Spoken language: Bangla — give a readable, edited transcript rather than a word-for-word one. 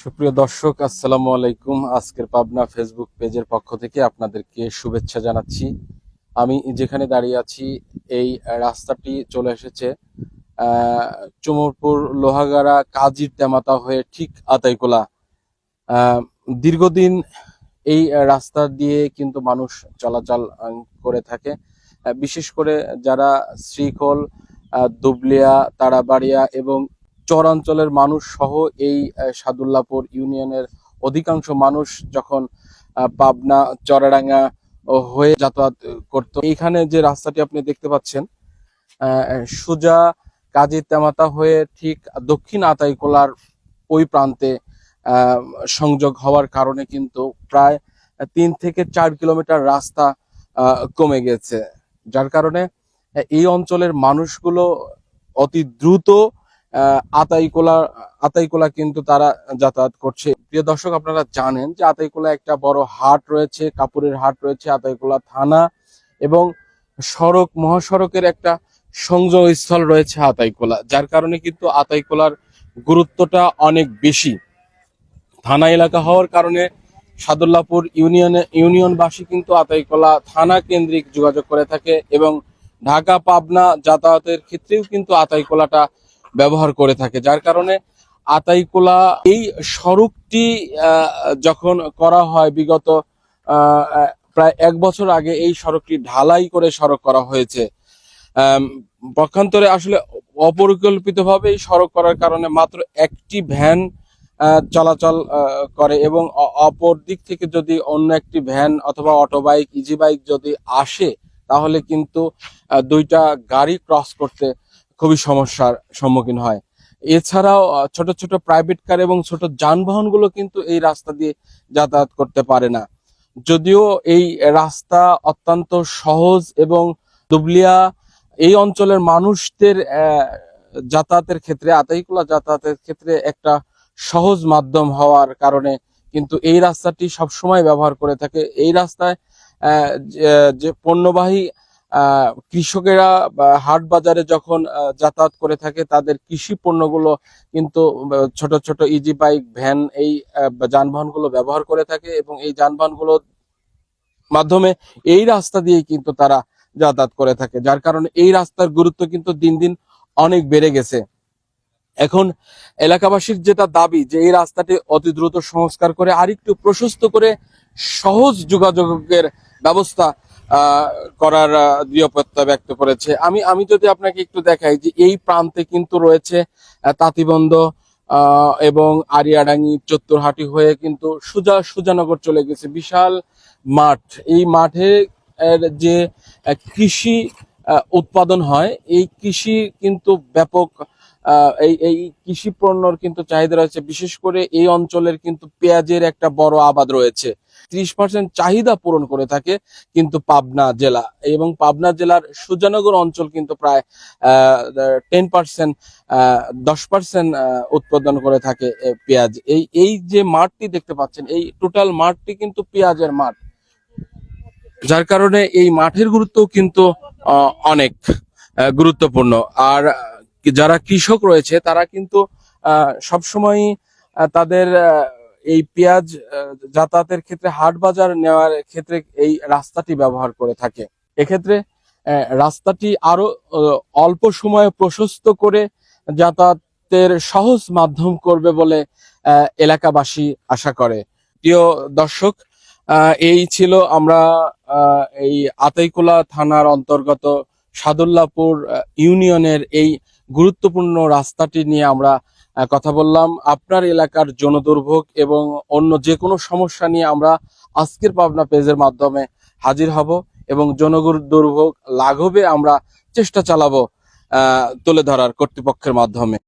সুপ্রিয় দর্শক, আসসালামু আলাইকুম। আজকের পাবনা ফেসবুক পেজের পক্ষ থেকে আপনাদেরকে শুভেচ্ছা জানাচ্ছি। আমি যেখানে দাঁড়িয়ে আছি এই রাস্তাটি চলে এসেছে চুমরপুর লোহাগাড়া কাজীর তেমাতা হয়ে ঠিক আতাইকুলা। দীর্ঘদিন এই রাস্তা দিয়ে কিন্তু মানুষ চলাচল করে থাকে। বিশেষ করে যারা শ্রীখোল, দুবলিয়া, তারাবাড়িয়া এবং চরাঞ্চলের মানুষ সহ এই সাদুল্লাপুর ইউনিয়নের অধিকাংশ মানুষ যখন পাবনা চরাডাঙ্গা হয়ে যাতায়াত করত, এইখানে যে রাস্তাটি আপনি দেখতে পাচ্ছেন সোজা কাজী তেমাতা হয়ে ঠিক দক্ষিণ আতাইকুলার ওই প্রান্তে সংযোগ হওয়ার কারণে কিন্তু প্রায় 3 থেকে 4 কিলোমিটার রাস্তা কমে গেছে, যার কারণে এই অঞ্চলের মানুষগুলো অতি দ্রুত আতাইকুলা কিন্তু তারা যাতায়াত করছে। প্রিয় দর্শক, আপনারা জানেন যে আতাইকুলা একটা বড় হাট রয়েছে, কাপড়ের হাট রয়েছে, আতাইকুলা থানা এবং মহাসড়কের একটা সংযোগ স্থল রয়েছে আতাইকুলা, যার কারণে কিন্তু আতাইকুলার গুরুত্বটা অনেক বেশি। থানা এলাকা হওয়ার কারণে সাদুল্লাপুর ইউনিয়নবাসী কিন্তু আতাইকুলা থানা কেন্দ্রিক যোগাযোগ করে থাকে এবং ঢাকা পাবনা যাতায়াতের ক্ষেত্রেও কিন্তু আতাইকুলাটা ব্যবহার করে থাকে, যার কারণে আতাইকুলা এই সড়কটি যখন করা হয় বিগত প্রায় 1 বছর আগে এই সড়কটি ঢালাই করে সড়ক করা হয়েছে। পক্ষান্তরে আসলে অপরিকল্পিতভাবে এই সড়ক করার কারণে মাত্র একটি ভ্যান চলাচল করে এবং অপর দিক থেকে যদি অন্য একটি ভ্যান অথবা অটো বাইক, ইজি বাইক যদি আসে তাহলে কিন্তু 2টা গাড়ি ক্রস করতে খুবই সমস্যার সম্মুখীন হয়। এছাড়াও ছোট ছোট প্রাইভেট কার এবং ছোট যানবাহনগুলো কিন্তু এই রাস্তা দিয়ে যাতায়াত করতে পারে না। যদিও এই রাস্তা অত্যন্ত সহজ এবং দুবলিয়া এই অঞ্চলের মানুষদের যাতায়াতের ক্ষেত্রে, আতাইকুলা যাতায়াতের ক্ষেত্রে একটা সহজ মাধ্যম হওয়ার কারণে কিন্তু এই রাস্তাটি সবসময় ব্যবহার করে থাকে। এই রাস্তায় যে পণ্যবাহী কৃষকেরা হাট বাজারে যখন যাতায়াত করে থাকে তাদের কৃষি পণ্যগুলো কিন্তু ছোট ছোট ইজি বাইক, ভ্যান এই যানবাহনগুলো ব্যবহার করে থাকে এবং এই যানবাহনগুলোর মাধ্যমে এই রাস্তা দিয়ে কিন্তু তারা যাতায়াত করে থাকে, যার কারণে এই রাস্তার গুরুত্ব কিন্তু দিন দিন অনেক বেড়ে গেছে। এখন এলাকাবাসীর যেটা দাবি যে এই রাস্তাটি অতি দ্রুত সংস্কার করে আরেকটু প্রশস্ত করে সহজ যোগাযোগের ব্যবস্থা করার দৃঢ় প্রত্যয় ব্যক্ত করেছে। আমি যদি আপনাকে একটু দেখাই যে এই প্রান্তে কিন্তু রয়েছে তাঁতিবন্ধ এবং আরিয়াডাঙ্গি, চত্তুরহাটি হয়ে কিন্তু সুজানগর চলে গেছে বিশাল মাঠ। এই মাঠে যে কৃষি উৎপাদন হয়, এই কৃষি কিন্তু ব্যাপক এই কৃষি পণ্যর কিন্তু চাহিদা রয়েছে। বিশেষ করে এই অঞ্চলের কিন্তু পেঁয়াজের একটা বড় আবাদ রয়েছে। 30% চাহিদা পূরণ করে থাকে কিন্তু পাবনা জেলা, এবং পাবনা জেলার সুজানগর অঞ্চল কিন্তু প্রায় 10% উৎপাদন করে থাকে পেঁয়াজ। এই যে মাঠটি দেখতে পাচ্ছেন, এই টোটাল মাঠটি কিন্তু পেঁয়াজের মাঠ, যার কারণে এই মাঠের গুরুত্ব কিন্তু অনেক গুরুত্বপূর্ণ। আর যারা কৃষক রয়েছে তারা কিন্তু সবসময় তাদের এই পেঁয়াজ যাতায়াতের ক্ষেত্রে, হাট বাজার নেওয়ার ক্ষেত্রে এই রাস্তাটি ব্যবহার করে থাকে। এক্ষেত্রে রাস্তাটি আরো অল্প সময়ে প্রশস্ত করে যাতায়াতের সহজ মাধ্যম করবে বলে এলাকাবাসী আশা করে। প্রিয় দর্শক, এই ছিল আমরা এই আতাইকুলা থানার অন্তর্গত সাদুল্লাপুর ইউনিয়নের এই গুরুত্বপূর্ণ রাস্তাটি নিয়ে আমরা কথা বললাম। আপনার এলাকার জনদুর্ভোগ এবং অন্য যে কোনো সমস্যা নিয়ে আমরা আজকের পাবনা পেজের মাধ্যমে হাজির হব এবং জনদুর্ভোগ লাঘবে আমরা চেষ্টা চালাবো তুলে ধরার কর্তৃপক্ষের মাধ্যমে।